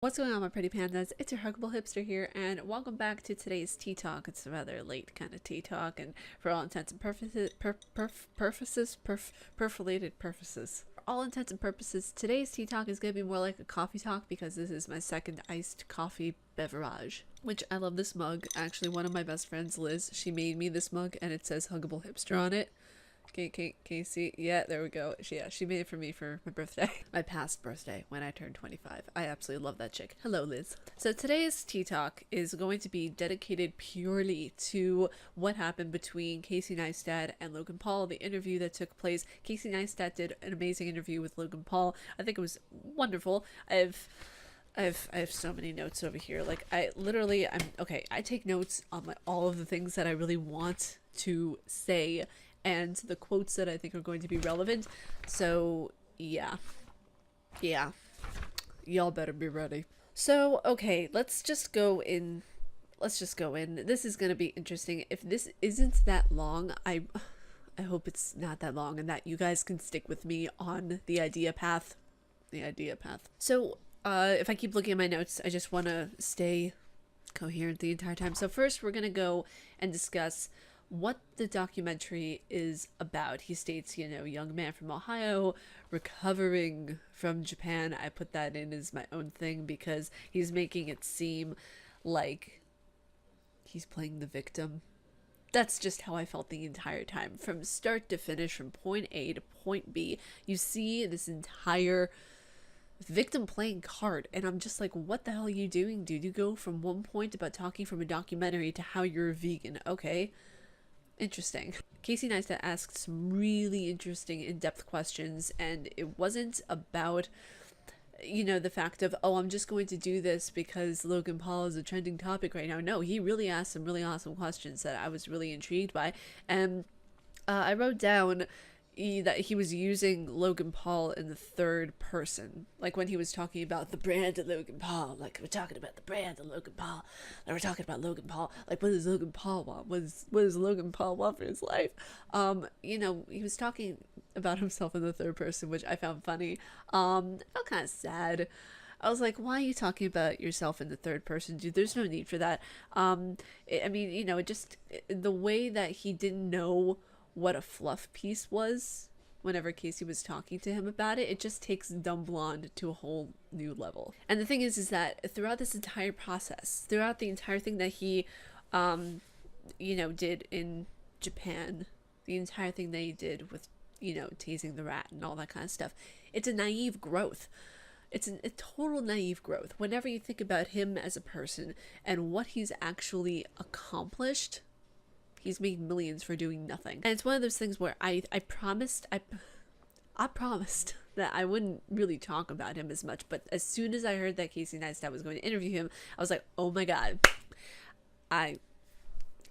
What's going on, my pretty pandas? It's your Huggable Hipster here, and welcome back to today's tea talk. It's a rather late kind of tea talk, and for all intents and purposes, perfilated purposes. For all intents and purposes, today's tea talk is going to be more like a coffee talk because this is my second iced coffee beverage. Which I love this mug. Actually, one of my best friends, Liz, she made me this mug, and it says Huggable Hipster on it. Casey, yeah, there we go. She made it for me for my birthday. My past birthday, when I turned 25. I absolutely love that chick. Hello, Liz. So today's tea talk is going to be dedicated purely to what happened between Casey Neistat and Logan Paul, the interview that took place. Casey Neistat did an amazing interview with Logan Paul. I think it was wonderful. I have so many notes over here. Like, I'm okay. I take notes on all of the things that I really want to say and the quotes that I think are going to be relevant. So yeah, y'all better be ready. So okay, let's just go in. This is gonna be interesting. If this isn't that long, I hope it's not that long and that you guys can stick with me on the idea path. So if I keep looking at my notes, I just want to stay coherent the entire time. So first we're gonna go and discuss what the documentary is about. He states, young man from Ohio recovering from Japan. I put that in as my own thing because he's making it seem like he's playing the victim. That's just how I felt the entire time. From start to finish, from point A to point B, you see this entire victim playing card, and I'm just like, what the hell are you doing, dude? You go from one point about talking from a documentary to how you're a vegan. Okay, interesting. Casey Neistat asked some really interesting in-depth questions, and it wasn't about the fact of, oh, I'm just going to do this because Logan Paul is a trending topic right now. No, he really asked some really awesome questions that I was really intrigued by, and I wrote down that he was using Logan Paul in the third person, like when he was talking about the brand of Logan Paul, like we're talking about the brand of Logan Paul, like we're talking about Logan Paul, like what does Logan Paul want, what does Logan Paul want for his life. He was talking about himself in the third person, which I found funny. I felt kind of sad. I was like, why are you talking about yourself in the third person, dude? There's no need for that. The way that he didn't know what a fluff piece was whenever Casey was talking to him about it, it just takes dumb blonde to a whole new level. And the thing is that throughout this entire process, throughout the entire thing that he did in Japan, the entire thing that he did with tasing the rat and all that kind of stuff, it's a naive growth. It's a total naive growth whenever you think about him as a person and what he's actually accomplished. He's made millions for doing nothing. And it's one of those things where I promised that I wouldn't really talk about him as much, but as soon as I heard that Casey Neistat was going to interview him, I was like, oh my god, I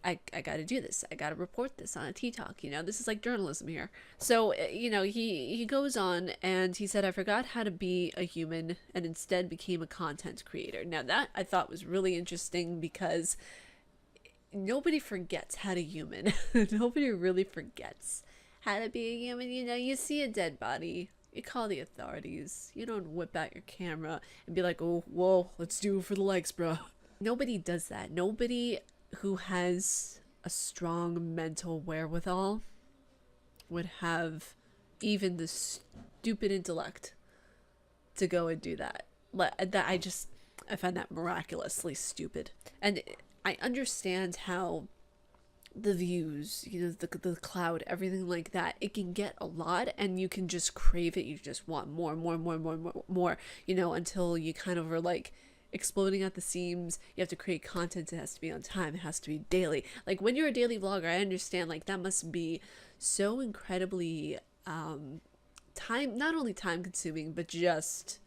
gotta do this. I gotta report this on a tea talk. This is like journalism here. So he goes on and he said, I forgot how to be a human and instead became a content creator. Now that I thought was really interesting because nobody forgets how to human. Nobody really forgets how to be a human. You see a dead body, you call the authorities. You don't whip out your camera and be like, oh, whoa, let's do it for the likes, bro. Nobody does that. Nobody who has a strong mental wherewithal would have even the stupid intellect to go and do that. I find that miraculously stupid. And I understand how the views, the cloud, everything like that, it can get a lot and you can just crave it. You just want more, until you kind of are like exploding at the seams. You have to create content. It has to be on time. It has to be daily. Like when you're a daily vlogger, I understand like that must be so incredibly not only time consuming, but just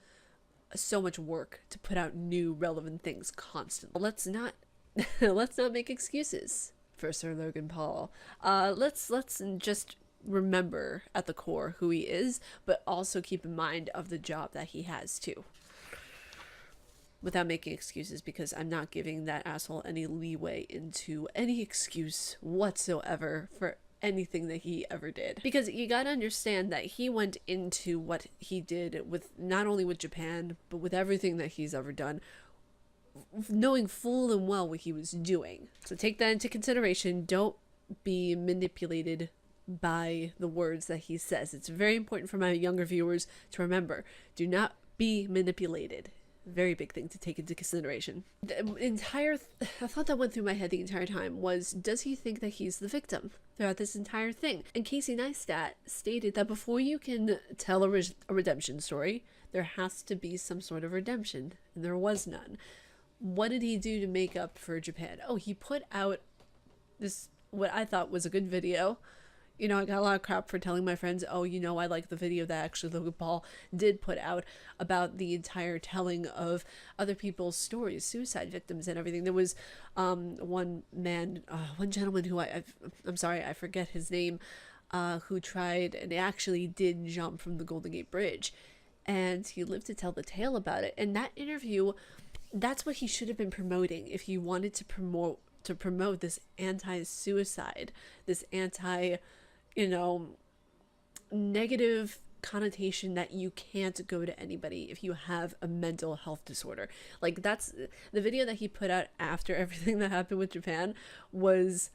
so much work to put out new relevant things constantly. Let's not make excuses for Sir Logan Paul. Let's just remember at the core who he is, but also keep in mind of the job that he has too. Without making excuses, because I'm not giving that asshole any leeway into any excuse whatsoever for anything that he ever did. Because you gotta understand that he went into what he did with not only with Japan, but with everything that he's ever done, knowing full and well what he was doing. So take that into consideration. Don't be manipulated by the words that he says. It's very important for my younger viewers to remember. Do not be manipulated. Very big thing to take into consideration. The entire thought that went through my head the entire time was, does he think that he's the victim throughout this entire thing? And Caesy Neistat stated that before you can tell a redemption story, there has to be some sort of redemption, and there was none. What did he do to make up for Japan? Oh, he put out this, what I thought was a good video. You know, I got a lot of crap for telling my friends, oh, you know, I like the video that actually Logan Paul did put out about the entire telling of other people's stories, suicide victims and everything. There was one gentleman who I'm sorry, I forget his name, who tried and actually did jump from the Golden Gate Bridge. And he lived to tell the tale about it. And that interview, that's what he should have been promoting if he wanted to promote this anti-suicide, this anti, you know, negative connotation that you can't go to anybody if you have a mental health disorder. Like, that's the video that he put out after everything that happened with Japan was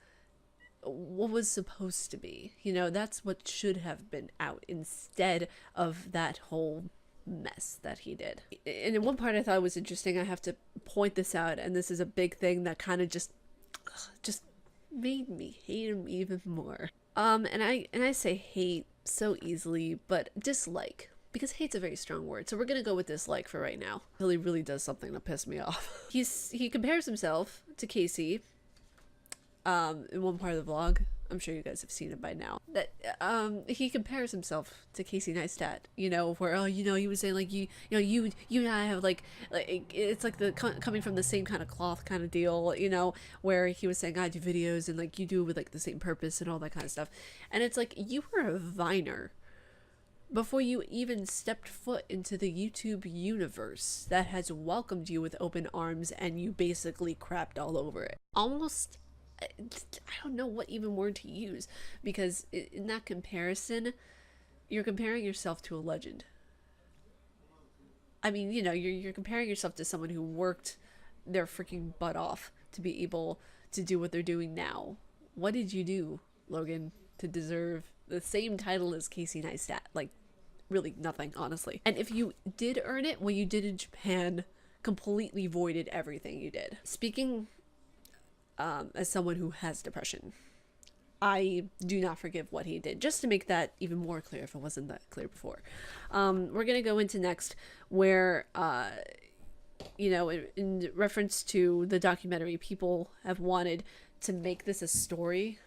what was supposed to be. You know, that's what should have been out instead of that whole mess that he did. And in one part I thought was interesting, I have to point this out, and this is a big thing that kind of just made me hate him even more. And I say hate so easily, but dislike, because hate's a very strong word, so we're gonna go with dislike for right now. He really does something to piss me off. He compares himself to Caesy in one part of the vlog. I'm sure you guys have seen it by now. That he compares himself to Caesy Neistat, you know, where, oh, you know, he was saying like you and I have like it's like the coming from the same kind of cloth kind of deal, you know, where he was saying I do videos and like you do it with like the same purpose and all that kind of stuff. And it's like, you were a Viner before you even stepped foot into the YouTube universe that has welcomed you with open arms, and you basically crapped all over it. Almost, I don't know what even word to use, because in that comparison, you're comparing yourself to a legend. I mean, you know, you're comparing yourself to someone who worked their freaking butt off to be able to do what they're doing now. What did you do, Logan, to deserve the same title as Caesy Neistat? Like, really nothing, honestly. And if you did earn it, what you did in Japan completely voided everything you did. Speaking as someone who has depression, I do not forgive what he did. Just to make that even more clear, if it wasn't that clear before. We're gonna go into next, where you know, in reference to the documentary, people have wanted to make this a story.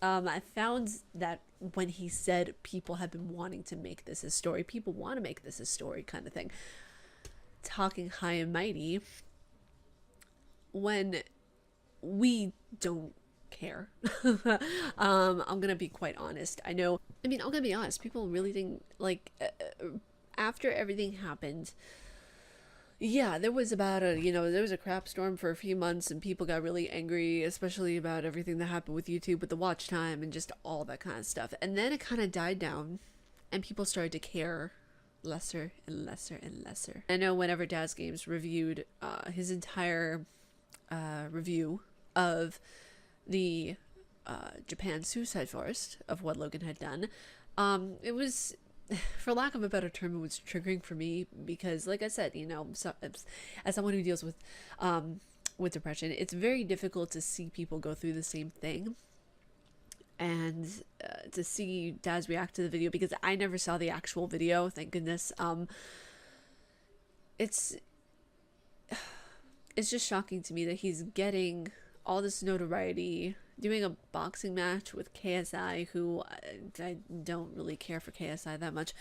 I found that when he said people have been wanting to make this a story, people want to make this a story kind of thing, talking high and mighty, when we don't care. I'm gonna be quite honest. I'm gonna be honest, people really think, like, after everything happened, yeah, there was about there was a crap storm for a few months, and people got really angry, especially about everything that happened with YouTube, with the watch time and just all that kind of stuff. And then it kind of died down, and people started to care lesser and lesser and lesser. I know whenever Daz Games reviewed his entire review of the Japan suicide forest, of what Logan had done, it was, for lack of a better term, it was triggering for me, because, like I said, you know, as someone who deals with depression, it's very difficult to see people go through the same thing, and to see Daz react to the video, because I never saw the actual video, thank goodness. It's just shocking to me that he's getting all this notoriety, doing a boxing match with KSI, who I don't really care for KSI that much.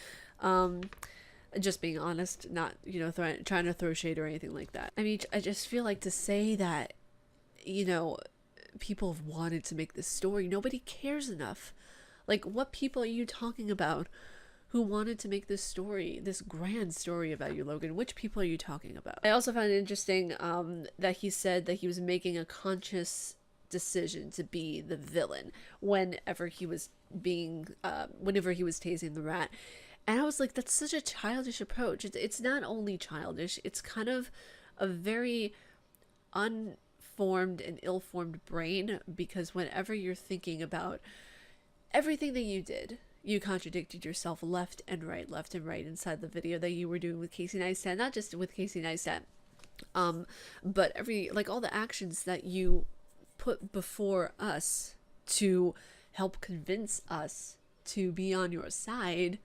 Just being honest, not, you know, trying to throw shade or anything like that. I mean, I just feel like to say that, you know, people have wanted to make this story, nobody cares enough. Like, what people are you talking about who wanted to make this story, this grand story about you, Logan? Which people are you talking about? I also found it interesting that he said that he was making a conscious decision to be the villain whenever he was tasing the rat. And I was like, that's such a childish approach. It's not only childish, it's kind of a very unformed and ill-formed brain, because whenever you're thinking about everything that you did, you contradicted yourself left and right inside the video that you were doing with Caesy Neistat. Not just with Caesy Neistat, but all the actions that you put before us to help convince us to be on your side,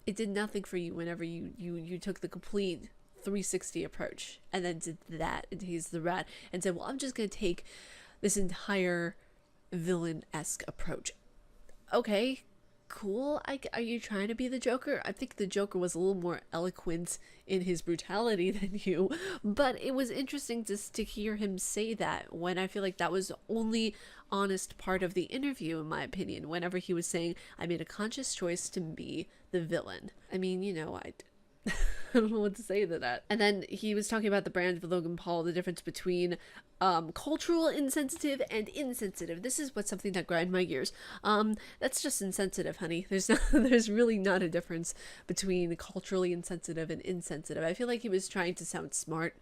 it did nothing for you whenever you took the complete 360 approach and then did that and tased the rat and said, well, I'm just going to take this entire villain-esque approach. Okay, cool. Are you trying to be the Joker? I think the Joker was a little more eloquent in his brutality than you, but it was interesting to hear him say that, when I feel like that was the only honest part of the interview, in my opinion, whenever he was saying, I made a conscious choice to be the villain. I mean, I don't know what to say to that. And then he was talking about the brand of Logan Paul, the difference between cultural insensitive and insensitive. This is something that grind my gears. That's just insensitive, honey. There's really not a difference between culturally insensitive and insensitive. I feel like he was trying to sound smart.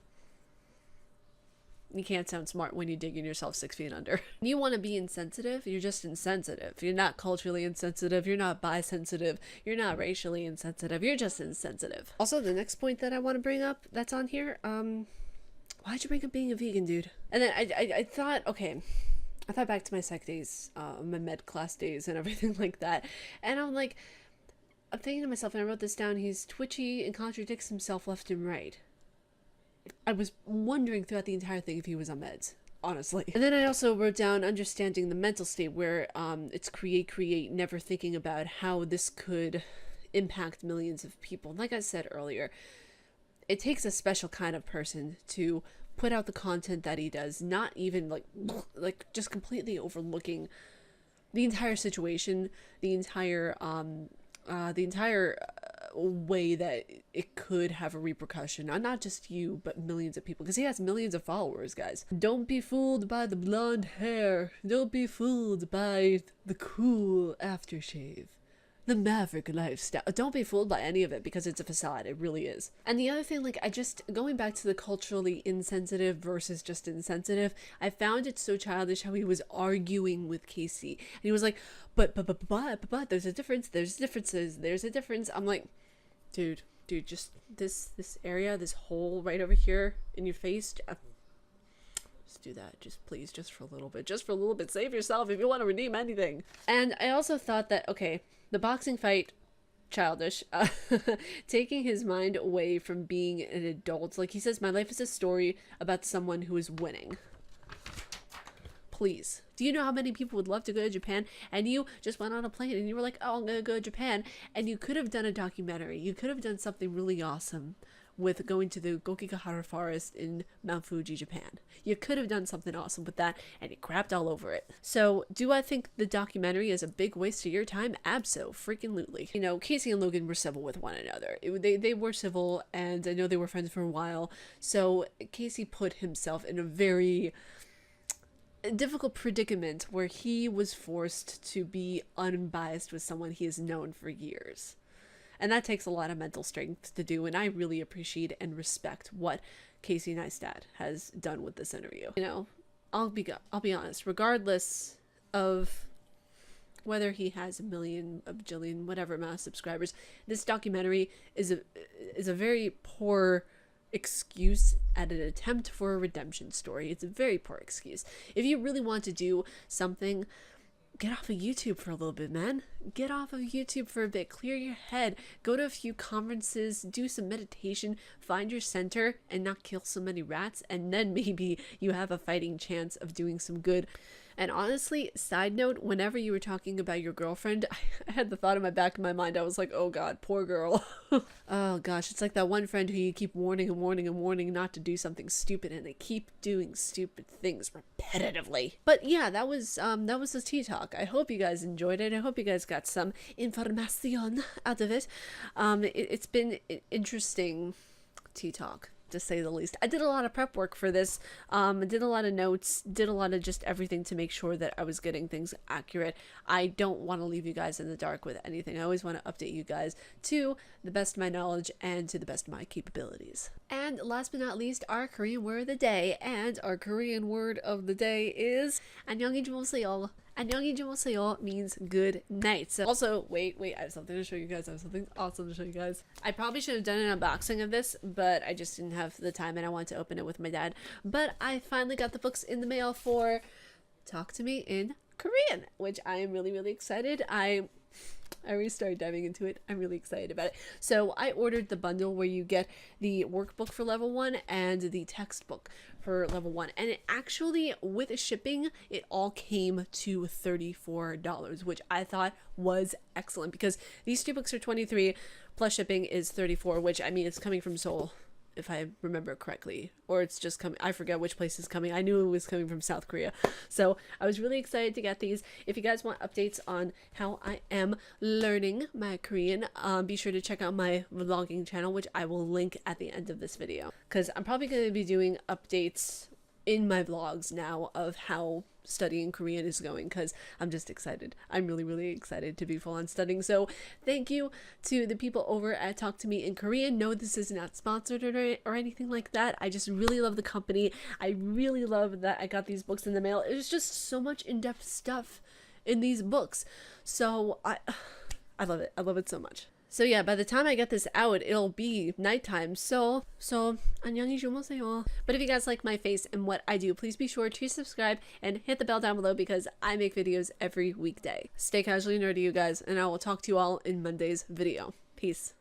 You can't sound smart when you're digging yourself 6 feet under. You want to be insensitive, you're just insensitive. You're not culturally insensitive, you're not bisensitive, you're not racially insensitive, you're just insensitive. Also, the next point that I want to bring up that's on here, why'd you bring up being a vegan, dude? And then I thought, okay, I thought back to my psych days, my med class days and everything like that. And I'm thinking to myself, and I wrote this down, he's twitchy and contradicts himself left and right. I was wondering throughout the entire thing if he was on meds, honestly. And then I also wrote down understanding the mental state, where it's create, never thinking about how this could impact millions of people. Like I said earlier, it takes a special kind of person to put out the content that he does, not even like just completely overlooking the entire situation, the entire way that it could have a repercussion on not just you but millions of people, because he has millions of followers, guys. Don't be fooled by the blonde hair, don't be fooled by the cool aftershave, the maverick lifestyle. Don't be fooled by any of it, because it's a facade. It really is. And the other thing, going back to the culturally insensitive versus just insensitive, I found it so childish how he was arguing with Caesy, and he was like, but there's a difference, there's a difference. I'm like, dude, just this area, this hole right over here in your face, just do that, just please, just for a little bit, save yourself if you want to redeem anything. And I also thought that, okay, the boxing fight, childish, taking his mind away from being an adult. Like he says, my life is a story about someone who is winning. Please. Do you know how many people would love to go to Japan, and you just went on a plane and you were like, oh, I'm gonna go to Japan, and you could have done a documentary, you could have done something really awesome with going to the Gokigahara forest in Mount Fuji, Japan. You could have done something awesome with that, and you crapped all over it. So do I think the documentary is a big waste of your time? Abso-freaking-lutely. Caesy and Logan were civil with one another. They were civil, and I know they were friends for a while. So Caesy put himself in a very difficult predicament where he was forced to be unbiased with someone he has known for years. And that takes a lot of mental strength to do, and I really appreciate and respect what Caesy Neistat has done with this interview. I'll be honest, regardless of whether he has a million, a bajillion, whatever amount of subscribers, this documentary is a very poor excuse at an attempt for a redemption story. It's a very poor excuse. If you really want to do something, get off of YouTube for a little bit, man. Get off of YouTube for a bit. Clear your head. Go to a few conferences. Do some meditation. Find your center and not kill so many rats. And then maybe you have a fighting chance of doing some good. And honestly, side note, whenever you were talking about your girlfriend, I had the thought in my back of my mind. I was like, oh God, poor girl. Oh gosh, it's like that one friend who you keep warning and warning and warning not to do something stupid, and they keep doing stupid things repetitively. But yeah, that was the tea talk. I hope you guys enjoyed it. I hope you guys got some information out of it. It's been interesting tea talk. to say the least. I did a lot of prep work for this, did a lot of notes, did a lot of just everything to make sure that I was getting things accurate. I don't want to leave you guys in the dark with anything. I always want to update you guys to the best of my knowledge and to the best of my capabilities. And last but not least, our Korean word of the day. And our Korean word of the day is 안녕히 주무세요. 안녕히 주무세요 means good night. So also, wait, I have something to show you guys. I have something awesome to show you guys. I probably should have done an unboxing of this, but I just didn't have the time and I wanted to open it with my dad. But I finally got the books in the mail for Talk to Me in Korean, which I am really, really excited. I already started diving into it. I'm really excited about it. So I ordered the bundle where you get the workbook for level 1 and the textbook for level 1. And it actually, with shipping, it all came to $34, which I thought was excellent because these 2 books are $23 plus shipping is $34, which I mean, it's coming from Seoul, if I remember correctly, or it's just coming, I forget which place is coming. I knew it was coming from South Korea. So I was really excited to get these. If you guys want updates on how I am learning my Korean, be sure to check out my vlogging channel, which I will link at the end of this video, because I'm probably going to be doing updates in my vlogs now of how studying Korean is going, because I'm just excited. I'm really, really excited to be full on studying. So thank you to the people over at Talk to Me in Korean. No, this is not sponsored or anything like that. I just really love the company. I really love that I got these books in the mail. It was just so much in-depth stuff in these books. So I love it. I love it so much. So yeah, by the time I get this out, it'll be nighttime. So 안녕히 주무세요. But if you guys like my face and what I do, please be sure to subscribe and hit the bell down below because I make videos every weekday. Stay casually nerdy, you guys, and I will talk to you all in Monday's video. Peace.